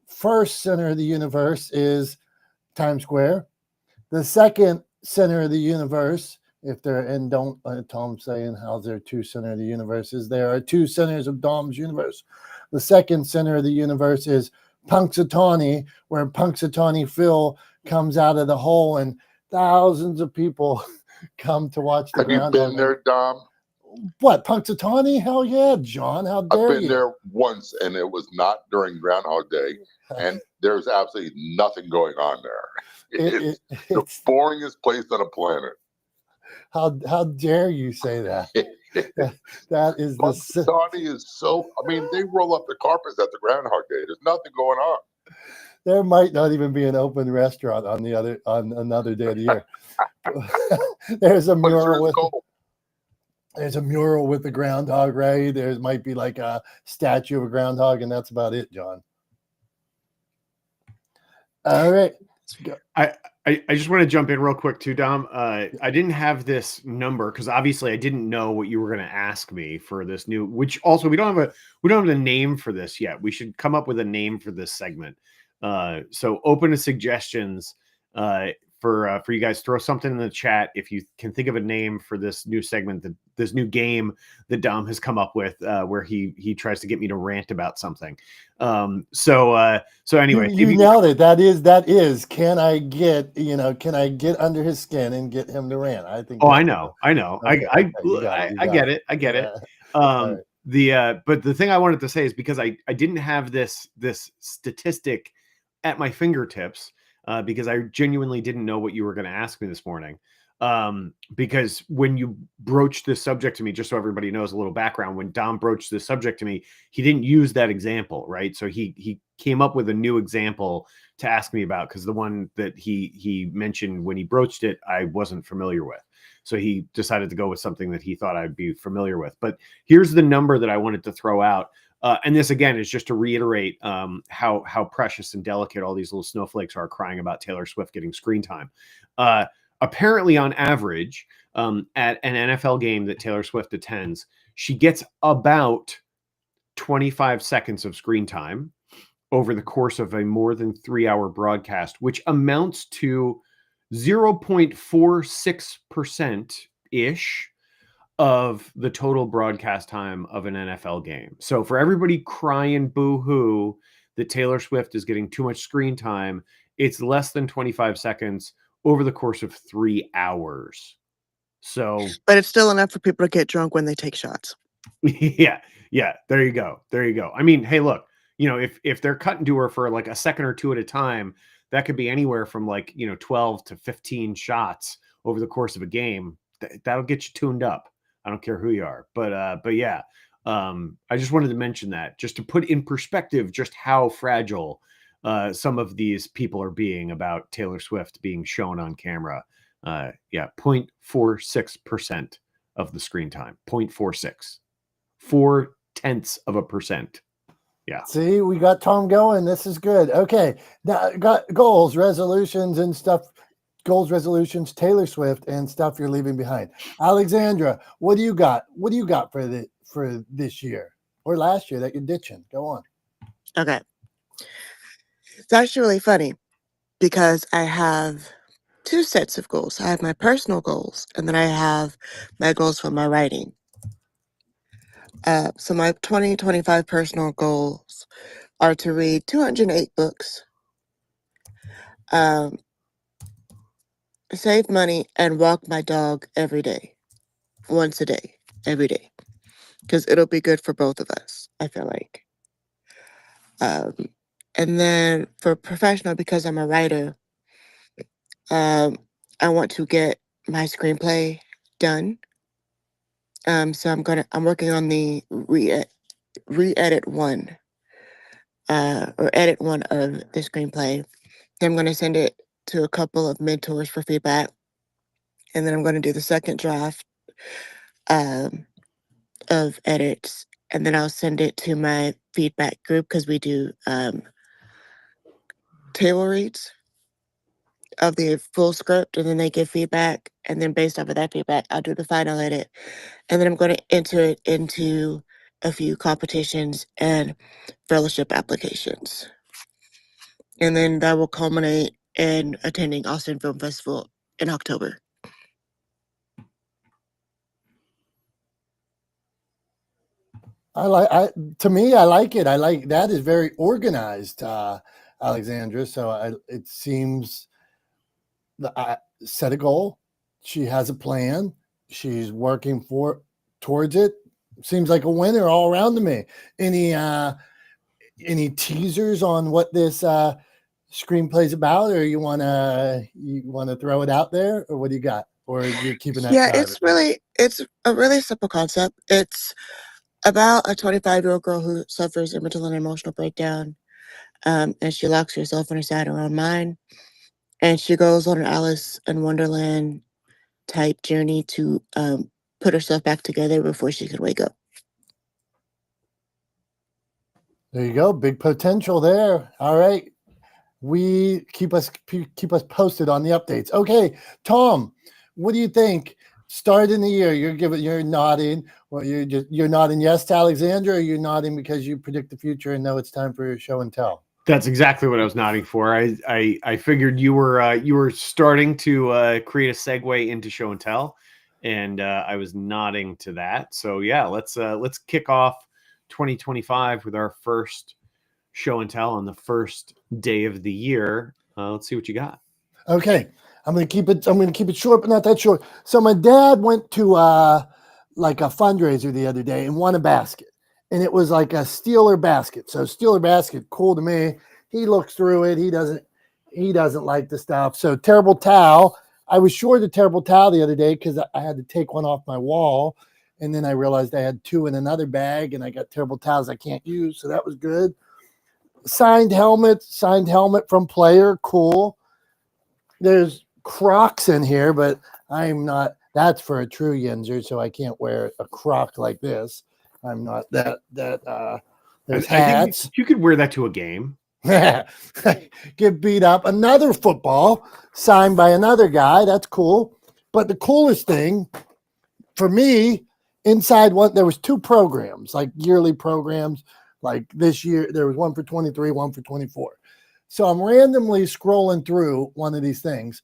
First center of the universe is Times Square. The second center of the universe, Tom's saying how there are two center of the universes. There are two centers of Dom's universe. The second center of the universe is Punxsutawney, where Punxsutawney Phil comes out of the hole and thousands of people come to watch the ground. Have you been there, Dom? What, Punxsutawney? Hell yeah, John. How dare you? I've been there once, and it was not during Groundhog Day, and there's absolutely nothing going on there. It's the boringest place on the planet. How dare you say that? That is Punxsutawney is so. I mean, they roll up the carpets at the Groundhog Day. There's nothing going on. there might not even be an open restaurant on another day of the year. There's a But it's mural your goal. there's a mural with the groundhog, right? There might be like a statue of a groundhog, and that's about it, John. All right. I just want to jump in real quick too, Dom. I didn't have this number because obviously I didn't know what you were going to ask me for this new. Which also we don't have a name for this yet. We should come up with a name for this segment. So open to suggestions. For you guys, throw something in the chat if you can think of a name for this new segment, this new game that Dom has come up with, where he tries to get me to rant about something. So anyway, you nailed it. That is. Can I get under his skin and get him to rant? I think. Oh, I know. Okay, I get it. I get it. Right. But the thing I wanted to say is because I didn't have this statistic at my fingertips. Because I genuinely didn't know what you were going to ask me this morning. Because when you broached this subject to me, just so everybody knows a little background, when Dom broached this subject to me, he didn't use that example, right? So he came up with a new example to ask me about, because the one that he mentioned when he broached it, I wasn't familiar with. So he decided to go with something that he thought I'd be familiar with. But here's the number that I wanted to throw out. And this, again, is just to reiterate how precious and delicate all these little snowflakes are crying about Taylor Swift getting screen time. Apparently, on average, at an NFL game that Taylor Swift attends, she gets about 25 seconds of screen time over the course of a more than 3-hour broadcast, which amounts to 0.46%-ish of the total broadcast time of an NFL game. So for everybody crying boo-hoo that Taylor Swift is getting too much screen time, it's less than 25 seconds over the course of 3 hours. So, but it's still enough for people to get drunk when they take shots. Yeah. There you go. I mean, hey, look, if they're cutting to her for like a second or two at a time, that could be anywhere from 12 to 15 shots over the course of a game. That'll get you tuned up. I don't care who you are, but yeah, I just wanted to mention that just to put in perspective just how fragile some of these people are being about Taylor Swift being shown on camera. 0.46% of the screen time. 0.46. 0.4%. Yeah. See, we got Tom going. This is good. Okay. Now got goals, resolutions, and stuff. Goals, resolutions, Taylor Swift, and stuff you're leaving behind. Alexandra, what do you got? What do you got for this year or last year that you're ditching? Go on. Okay. It's actually really funny because I have two sets of goals. I have my personal goals, and then I have my goals for my writing. So my 2025 personal goals are to read 208 books, save money, and walk my dog every day, once a day, every day, because it'll be good for both of us, I feel like. And then for professional, because I'm a writer, I want to get my screenplay done. So I'm working on the edit one of the screenplay. Then I'm gonna send it to a couple of mentors for feedback, and then I'm gonna do the second draft of edits, and then I'll send it to my feedback group because we do table reads of the full script, and then they give feedback, and then based off of that feedback, I'll do the final edit, and then I'm going to enter it into a few competitions and fellowship applications, and then that will culminate in attending Austin Film Festival in October. I like it. I like that is very organized, Alexandra. So it seems set a goal. She has a plan. She's working towards it. Seems like a winner all around to me. Any teasers on what this screenplay's about, or you wanna throw it out there, or what do you got? Or you're keeping that? Yeah, it's a really simple concept. It's about a 25-year-old girl who suffers a mental and emotional breakdown. And she locks herself in her Saturn own mind. And she goes on an Alice in Wonderland type journey to put herself back together before she could wake up. There you go. Big potential there. All right. We keep us posted on the updates. Okay, Tom, what do you think? Start in the year, you're nodding. Well, you're nodding yes to Alexandra, or you're nodding because you predict the future and know it's time for your show and tell. That's exactly what I was nodding for. I figured you were starting to create a segue into show and tell, and I was nodding to that. So yeah, let's kick off 2025 with our first show and tell on the first day of the year. Let's see what you got. Okay, I'm gonna keep it short, but not that short. So my dad went to like a fundraiser the other day and won a basket, and it was like a Steeler basket. So Steeler basket, cool to me. He looks through it. He doesn't like the stuff. So terrible towel. I was short a terrible towel the other day because I had to take one off my wall, and then I realized I had two in another bag, and I got terrible towels I can't use. So that was good. Signed helmet from Player, cool. There's Crocs in here, but I'm not. That's for a true Yinzer, so I can't wear a Croc like this. I'm not that. There's hats. I think you could wear that to a game. Get beat up. Another football signed by another guy. That's cool. But the coolest thing for me, inside one, there was two programs, like yearly programs. Like this year, there was one for 23, one for 24. So I'm randomly scrolling through one of these things,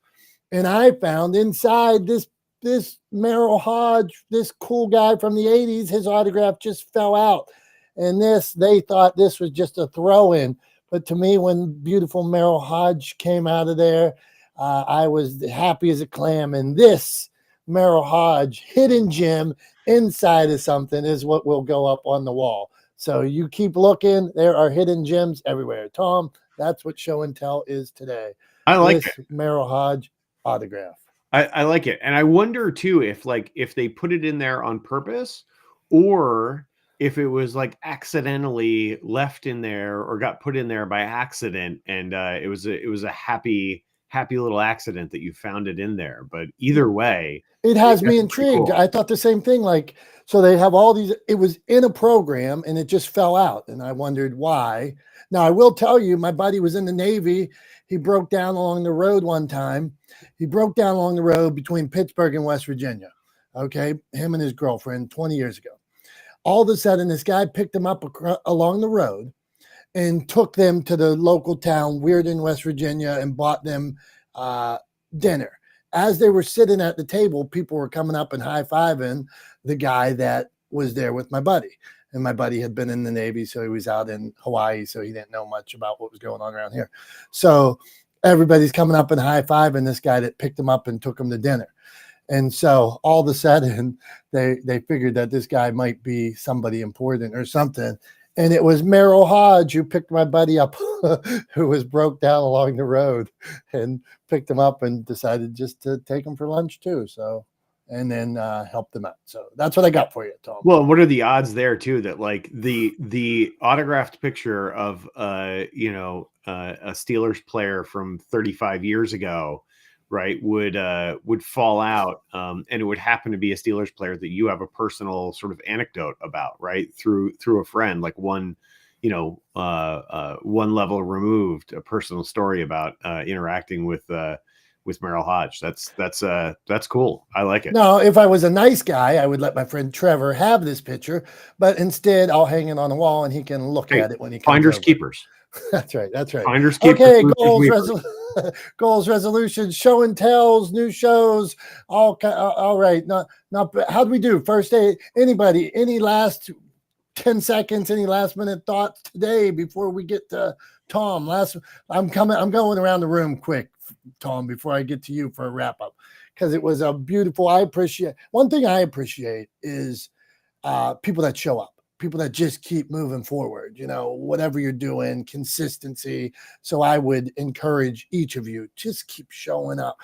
and I found inside this Merrill Hodge, this cool guy from the 80s, his autograph just fell out. And they thought this was just a throw-in. But to me, when beautiful Merrill Hodge came out of there, I was happy as a clam. And this Merrill Hodge hidden gem inside of something is what will go up on the wall. So you keep looking. There are hidden gems everywhere. Tom, that's what show and tell is today. I like this Merrill Hodge autograph. I like it. And I wonder too if they put it in there on purpose, or if it was like accidentally left in there or got put in there by accident, and it was a happy little accident that you found it in there. But either way, it has me intrigued. Cool. I thought the same thing. Like, so they have all these, it was in a program and it just fell out. And I wondered why. Now I will tell you, my buddy was in the Navy. He broke down along the road one time. He broke down along the road between Pittsburgh and West Virginia. Okay. Him and his girlfriend 20 years ago. All of a sudden, this guy picked him up along the road and took them to the local town, Weirden, West Virginia, and bought them dinner. As they were sitting at the table, people were coming up and high-fiving the guy that was there with my buddy. And my buddy had been in the Navy, so he was out in Hawaii, so he didn't know much about what was going on around here. So everybody's coming up and high-fiving this guy that picked him up and took him to dinner. And so all of a sudden, they figured that this guy might be somebody important or something. And it was Merrill Hodge who picked my buddy up, who was broke down along the road, and picked him up and decided just to take him for lunch too. So, and then helped him out. So that's what I got for you, Tom. Well, what are the odds there too that like the autographed picture of a Steelers player from 35 years ago, right, would fall out, and it would happen to be a Steelers player that you have a personal sort of anecdote about, right, through a friend, like one level removed, a personal story about interacting with Merrill Hodge. That's cool. I like it. Now, if I was a nice guy, I would let my friend Trevor have this picture, but instead I'll hang it on the wall and he can look at it when he comes finders over. Keepers. That's right. Finders keepers. Okay, goals, resolutions, show and tells, new shows. All right. Not. How do we do? First day. Anybody? Any last 10 seconds? Any last minute thoughts today before we get to Tom? I'm going around the room quick, Tom, before I get to you for a wrap up, because it was a beautiful. One thing I appreciate is people that show up. People that just keep moving forward, whatever you're doing, consistency. So I would encourage each of you, just keep showing up,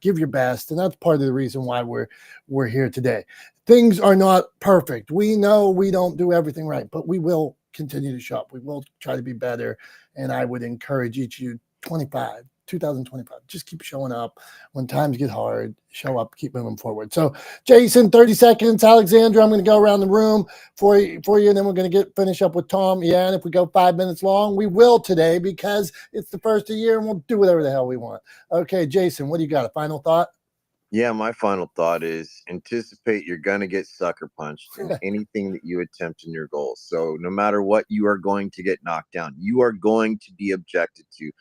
give your best. And that's part of the reason why we're here today. Things are not perfect. We know we don't do everything right, but we will continue to show up. We will try to be better. And I would encourage each of you, 2025, just keep showing up. When times get hard, show up, keep moving forward. So Jason, 30 seconds. Alexandra, I'm going to go around the room for you, and then we're going to finish up with Tom. Yeah, and if we go 5 minutes long, we will today because it's the first of the year and we'll do whatever the hell we want. Okay, Jason, what do you got? A final thought? Yeah, my final thought is anticipate you're going to get sucker punched in anything that you attempt in your goals. So no matter what, you are going to get knocked down. You are going to be objected to.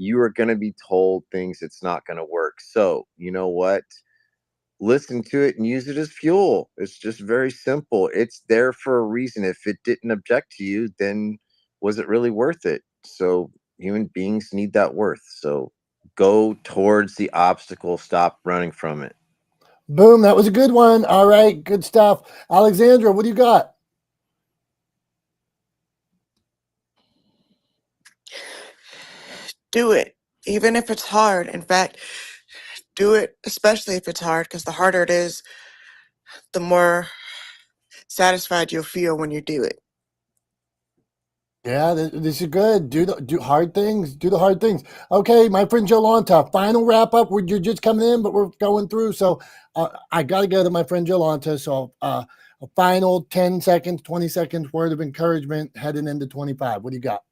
You are going to be told things that's not going to work. So you know what? Listen to it and use it as fuel. It's just very simple. It's there for a reason. If it didn't object to you, then was it really worth it? So human beings need that worth. So go towards the obstacle. Stop running from it. Boom. That was a good one. All right. Good stuff. Alexandra, what do you got? Do it, even if it's hard. In fact, do it, especially if it's hard, because the harder it is, the more satisfied you'll feel when you do it. Yeah, this is good. Do hard things. Do the hard things. Okay, my friend Jolanta, final wrap up. You're just coming in, but we're going through. So I got to go to my friend Jolanta. So a final 10 seconds, 20 seconds word of encouragement heading into 25. What do you got?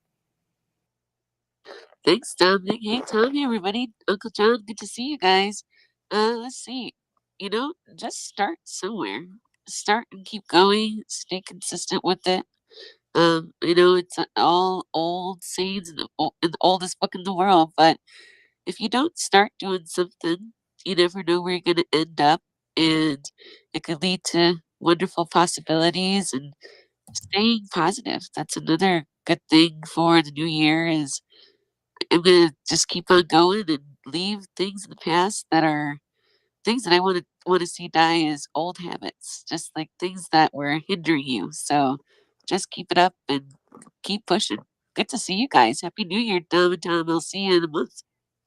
Thanks, Dominic. Hey, Tom. Hey, everybody. Uncle John, good to see you guys. Let's see. Just start somewhere. Start and keep going. Stay consistent with it. It's all old sayings in the oldest book in the world, but if you don't start doing something, you never know where you're going to end up, and it could lead to wonderful possibilities and staying positive. That's another good thing for the new year is I'm gonna just keep on going and leave things in the past that are things that I want to see die as old habits, just like things that were hindering you. So just keep it up and keep pushing. Good to see you guys. Happy New Year, Dom and Tom. I'll see you in a month.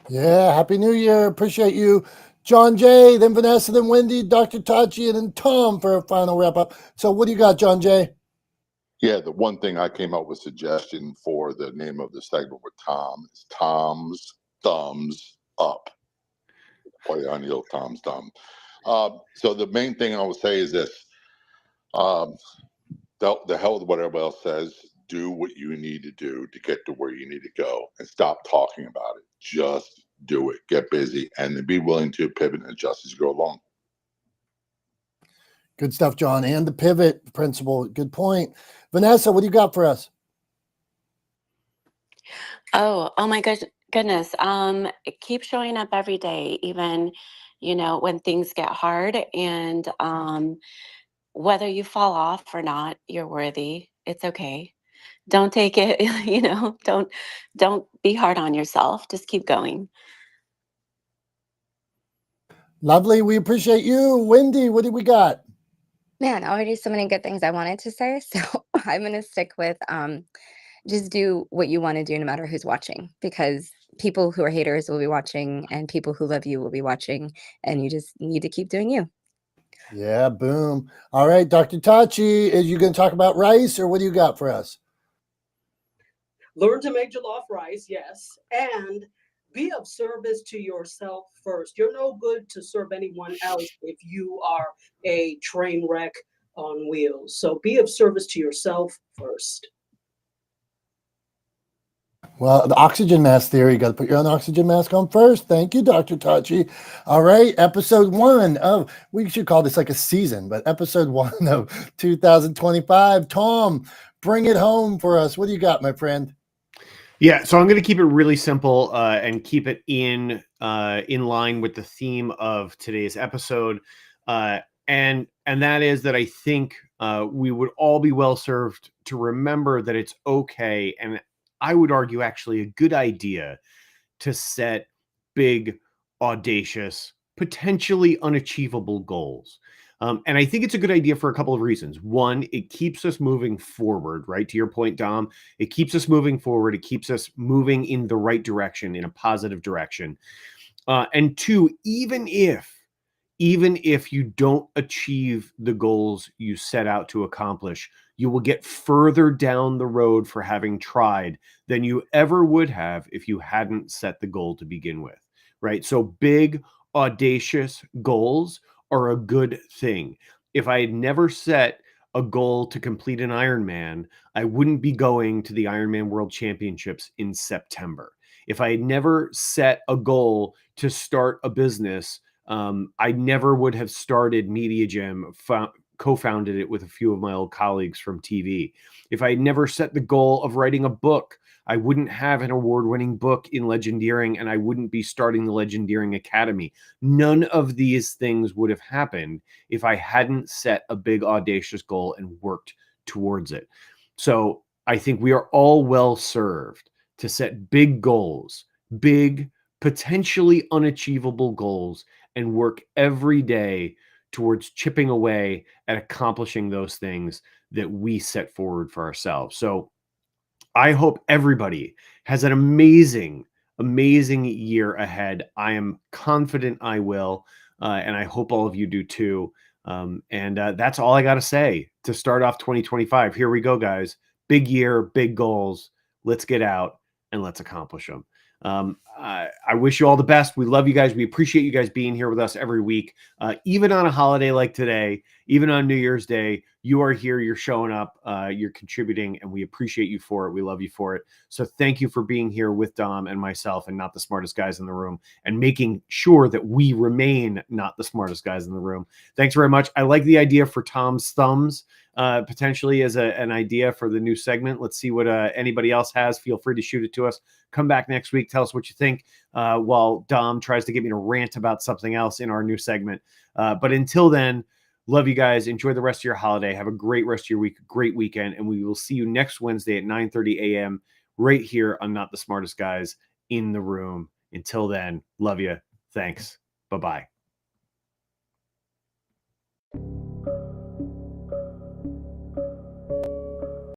Yeah, Happy New Year. Appreciate you. John Jay, then Vanessa, then Wendy, Dr. Tachi, and then Tom for a final wrap up. So what do you got, John Jay? Yeah, the one thing I came up with suggestion for the name of the segment with Tom is Tom's Thumbs Up. Boy, I know Tom's thumb. So the main thing I would say is this: the hell with what everybody else says. Do what you need to do to get to where you need to go, and stop talking about it. Just do it. Get busy, and be willing to pivot and adjust as you go along. Good stuff, John. And the pivot principle. Good point. Vanessa, what do you got for us? Oh my goodness. Keep showing up every day, even, when things get hard, and whether you fall off or not, you're worthy. It's okay. Don't take it, don't be hard on yourself. Just keep going. Lovely. We appreciate you. Wendy, what do we got? Man, already so many good things I wanted to say. So I'm going to stick with just do what you want to do no matter who's watching, because people who are haters will be watching and people who love you will be watching, and you just need to keep doing you. Yeah, boom. All right, Dr. Tachi, are you going to talk about rice or what do you got for us? Learn to make jollof rice, yes, and be of service to yourself first. You're no good to serve anyone else if you are a train wreck on wheels. So be of service to yourself first. Well, the oxygen mask theory, you got to put your own oxygen mask on first. Thank you, Dr. Tachi. All right, episode 1 of, we should call this like a season, but episode 1 of 2025. Tom, bring it home for us. What do you got, my friend? Yeah, so I'm going to keep it really simple and keep it in line with the theme of today's episode, and that is that I think we would all be well served to remember that it's okay, and I would argue actually a good idea, to set big, audacious, potentially unachievable goals. And I think it's a good idea for a couple of reasons. One, it keeps us moving forward, right? To your point, Dom, it keeps us moving forward. It keeps us moving in the right direction, in a positive direction. And two, even if you don't achieve the goals you set out to accomplish, you will get further down the road for having tried than you ever would have if you hadn't set the goal to begin with, right? So big, audacious goals are a good thing. If I had never set a goal to complete an Ironman, I wouldn't be going to the Ironman World Championships in September. If I had never set a goal to start a business, I never would have started Media Gym, co-founded it with a few of my old colleagues from TV. If I had never set the goal of writing a book, I wouldn't have an award-winning book in legendeering, and I wouldn't be starting the Legendeering Academy. None of these things would have happened if I hadn't set a big, audacious goal and worked towards it. So I think we are all well served to set big goals, big, potentially unachievable goals, and work every day towards chipping away at accomplishing those things that we set forward for ourselves. So I hope everybody has an amazing, amazing year ahead. I am confident I will, and I hope all of you do too. And that's all I got to say to start off 2025. Here we go, guys. Big year, big goals. Let's get out and let's accomplish them. I wish you all the best. We love you guys. We appreciate you guys being here with us every week. Even on a holiday like today, even on New Year's Day, you are here, you're showing up, you're contributing, and we appreciate you for it. We love you for it. So thank you for being here with Dom and myself and not the smartest guys in the room, and making sure that we remain not the smartest guys in the room. Thanks very much. I like the idea for Tom's thumbs, potentially as an idea for the new segment. Let's see what anybody else has. Feel free to shoot it to us. Come back next week. Tell us what you think while Dom tries to get me to rant about something else in our new segment. But until then, love you guys. Enjoy the rest of your holiday. Have a great rest of your week, great weekend. And we will see you next Wednesday at 9:30 a.m. right here on Not the Smartest Guys in the Room. Until then, love you. Thanks. Bye-bye.